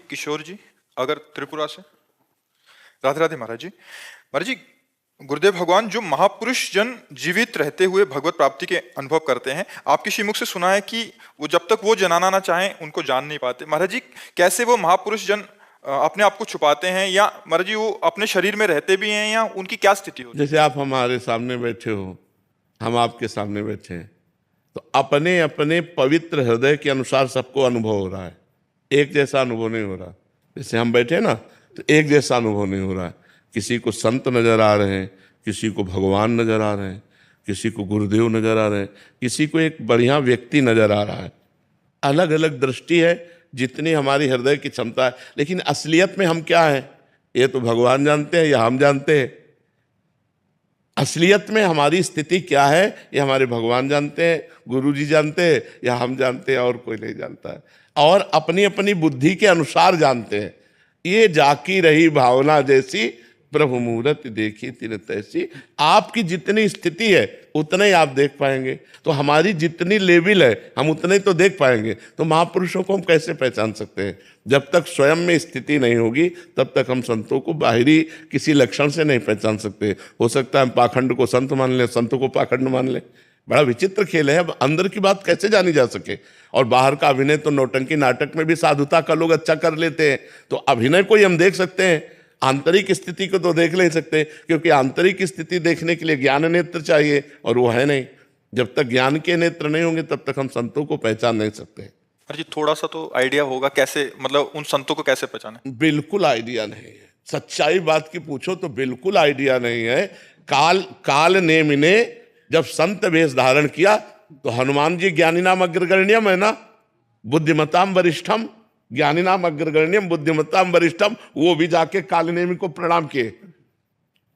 किशोर जी, अगर त्रिपुरा से। राधे राधे महाराज जी। महाराज जी, गुरुदेव भगवान जो महापुरुष जन जीवित रहते हुए भगवत प्राप्ति के अनुभव करते हैं, आपके श्रीमुख से सुना है कि वो जब तक वो जनाना ना चाहें उनको जान नहीं पाते। महाराज जी, कैसे वो महापुरुष जन अपने आप को छुपाते हैं, या महाराज जी वो अपने शरीर में रहते भी हैं, या उनकी क्या स्थिति होती है? जैसे आप हमारे सामने बैठे हो, हम आपके सामने बैठे हैं, तो अपने अपने पवित्र हृदय के अनुसार सबको अनुभव हो रहा है, एक जैसा अनुभव नहीं हो रहा। जैसे हम बैठे ना, तो एक जैसा अनुभव नहीं हो रहा है। किसी को संत नजर आ रहे हैं, किसी को भगवान नजर आ रहे हैं, किसी को गुरुदेव नजर आ रहे हैं, किसी को एक बढ़िया व्यक्ति नजर आ रहा है। अलग अलग दृष्टि है, जितनी हमारी हृदय की क्षमता है। लेकिन असलियत में हम क्या है, ये तो भगवान जानते हैं या हम जानते हैं। असलियत में हमारी स्थिति क्या है, ये हमारे भगवान जानते हैं, गुरु जी जानते हैं, या हम जानते हैं, और कोई नहीं जानता है। और अपनी अपनी बुद्धि के अनुसार जानते हैं। ये जाकी रही भावना जैसी, प्रभु मूरत देखी तिन तैसी। आपकी जितनी स्थिति है उतना ही आप देख पाएंगे। तो हमारी जितनी लेवल है हम उतने तो देख पाएंगे। तो महापुरुषों को हम कैसे पहचान सकते हैं? जब तक स्वयं में स्थिति नहीं होगी तब तक हम संतों को बाहरी किसी लक्षण से नहीं पहचान सकते। हो सकता है हम पाखंड को संत मान लें, संतों को पाखंड मान लें। बड़ा विचित्र खेल है। अब अंदर की बात कैसे जानी जा सके? और बाहर का अभिनय तो नौटंकी नाटक में भी साधुता का लोग अच्छा कर लेते हैं, तो अभिनय को ही हम देख सकते हैं, आंतरिक स्थिति को तो देख नहीं सकते। क्योंकि आंतरिक स्थिति देखने के लिए ज्ञान नेत्र चाहिए, और वो है नहीं। जब तक ज्ञान के नेत्र नहीं होंगे तब तक हम संतों को पहचान नहीं सकते। महाराज जी, थोड़ा सा तो आइडिया होगा कैसे, मतलब उन संतों को कैसे पहचाने? बिल्कुल आइडिया नहीं है। सच्चाई बात की पूछो तो बिल्कुल आइडिया नहीं है। काल ने मिने जब संत वेश धारण किया तो हनुमान जी ज्ञानी नाम अग्रगण्यम है ना, बुद्धिमताम वरिष्ठम, ज्ञानी नाम अग्रगण्यम बुद्धिमताम वरिष्ठम। वो भी जाके कालनेमी को प्रणाम किए,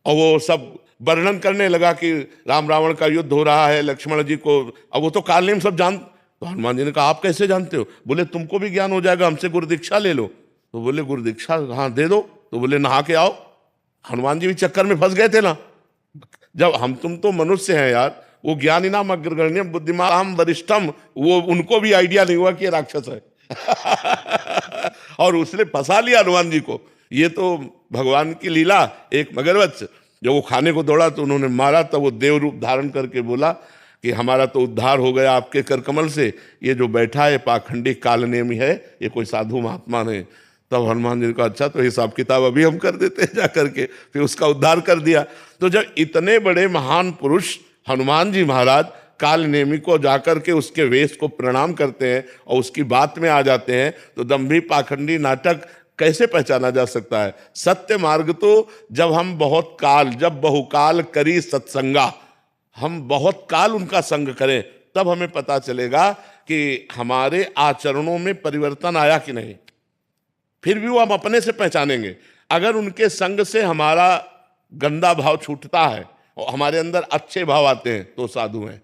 और वो सब वर्णन करने लगा कि राम रावण का युद्ध हो रहा है, लक्ष्मण जी को। अब वो तो कालनेमी सब जान। तो हनुमान जी ने कहा आप कैसे जानते हो? बोले तुमको भी ज्ञान हो जाएगा, हमसे गुरु दीक्षा ले लो। तो बोले गुरु दीक्षा हाँ दे दो। तो बोले नहा के आओ। हनुमान जी भी चक्कर में फंस गए थे ना। जब हम तुम तो मनुष्य हैं यार, वो ज्ञानी नाम अग्रगण्यम बुद्धिमान वरिष्ठम, वो उनको भी आइडिया नहीं हुआ कि ये राक्षस है। और उसने फंसा लिया हनुमान जी को। ये तो भगवान की लीला। एक मगरमच्छ जब वो खाने को दौड़ा तो उन्होंने मारा, तब वो देव रूप धारण करके बोला कि हमारा तो उद्धार हो गया आपके कर कमल से। ये जो बैठा है पाखंडी कालनेमी है, ये कोई साधु महात्मा नहीं। तब हनुमान जी ने कहा अच्छा तो हिसाब किताब अभी हम कर देते हैं जा करके। फिर उसका उद्धार कर दिया। तो जब इतने बड़े महान पुरुष हनुमान जी महाराज कालनेमी को जाकर के उसके वेश को प्रणाम करते हैं और उसकी बात में आ जाते हैं, तो दंभी पाखंडी नाटक कैसे पहचाना जा सकता है? सत्य मार्ग तो जब हम बहुत काल, जब बहुकाल करी सत्संगा, हम बहुत काल उनका संग करें, तब हमें पता चलेगा कि हमारे आचरणों में परिवर्तन आया कि नहीं। फिर भी वो हम अपने से पहचानेंगे। अगर उनके संग से हमारा गंदा भाव छूटता है और हमारे अंदर अच्छे भाव आते हैं तो साधु हैं।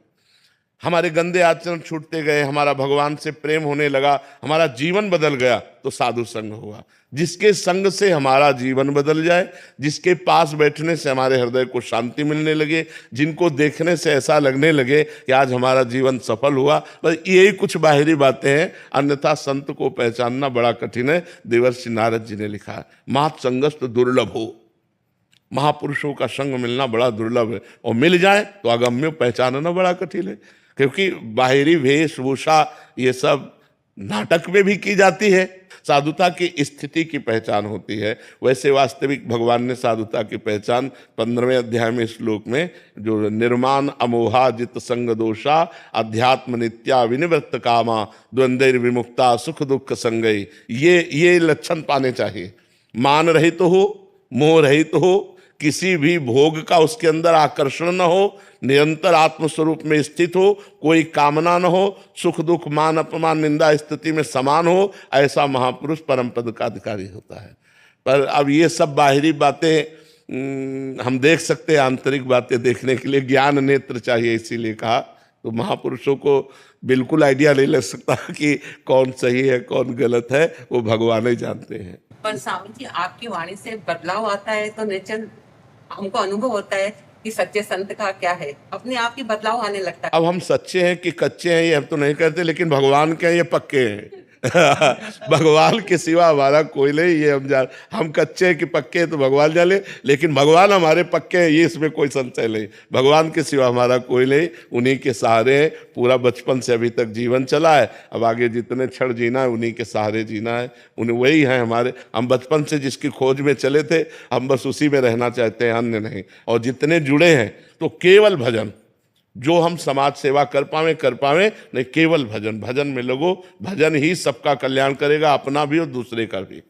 हमारे गंदे आचरण छूटते गए, हमारा भगवान से प्रेम होने लगा, हमारा जीवन बदल गया, तो साधु संग हुआ। जिसके संग से हमारा जीवन बदल जाए, जिसके पास बैठने से हमारे हृदय को शांति मिलने लगे, जिनको देखने से ऐसा लगने लगे कि आज हमारा जीवन सफल हुआ, बस यही कुछ बाहरी बातें हैं। अन्यथा संत को पहचानना बड़ा कठिन है। देवर्षि नारद जी ने लिखा है, मात संगस्त दुर्लभ हो। महापुरुषों का संग मिलना बड़ा दुर्लभ है, और मिल जाए तो अगम्य पहचानना बड़ा कठिन है। क्योंकि बाहरी वेशभूषा ये सब नाटक में भी की जाती है, साधुता की स्थिति की पहचान होती है। वैसे वास्तविक भगवान ने साधुता की पहचान 15वें अध्याय में श्लोक में जो निर्माण अमोहा जित संग दोषा अध्यात्म नित्या विनिवृत्त कामा द्वंद्वैर विमुक्ता सुख दुख संगई, ये लक्षण पाने चाहिए। मान रहित हो, मोह रहित हो, किसी भी भोग का उसके अंदर आकर्षण न हो, निरंतर आत्मस्वरूप में स्थित हो, कोई कामना न हो, सुख दुख मान अपमान निंदा स्थिति में समान हो, ऐसा महापुरुष परम पद का अधिकारी होता है। पर अब ये सब बाहरी बातें हम देख सकते हैं, आंतरिक बातें देखने के लिए ज्ञान नेत्र चाहिए। इसीलिए कहा तो महापुरुषों को बिल्कुल आइडिया नहीं लग सकता कि कौन सही है कौन गलत है, वो भगवान ही जानते हैं। पर स्वामी जी, आपकी वाणी से बदलाव आता है तो निश्चय हमको अनुभव होता है कि सच्चे संत का क्या है, अपने आप ही बदलाव आने लगता है। अब हम सच्चे हैं कि कच्चे हैं ये हम तो नहीं कहते, लेकिन भगवान के हैं ये पक्के हैं। भगवान के सिवा हमारा कोई नहीं, ये हम कच्चे कि पक्के तो भगवान जाने, लेकिन भगवान हमारे पक्के हैं, ये इसमें कोई संशय नहीं। भगवान के सिवा हमारा कोई नहीं, उन्हीं के सहारे पूरा बचपन से अभी तक जीवन चला है। अब आगे जितने क्षण जीना है उन्हीं के सहारे जीना है, उन्हें वही है हमारे। हम बचपन से जिसकी खोज में चले थे, हम बस उसी में रहना चाहते हैं, अन्य नहीं। और जितने जुड़े हैं तो केवल भजन, जो हम समाज सेवा कर पावे नहीं, केवल भजन। भजन में लगो, भजन ही सबका कल्याण करेगा, अपना भी और दूसरे का भी।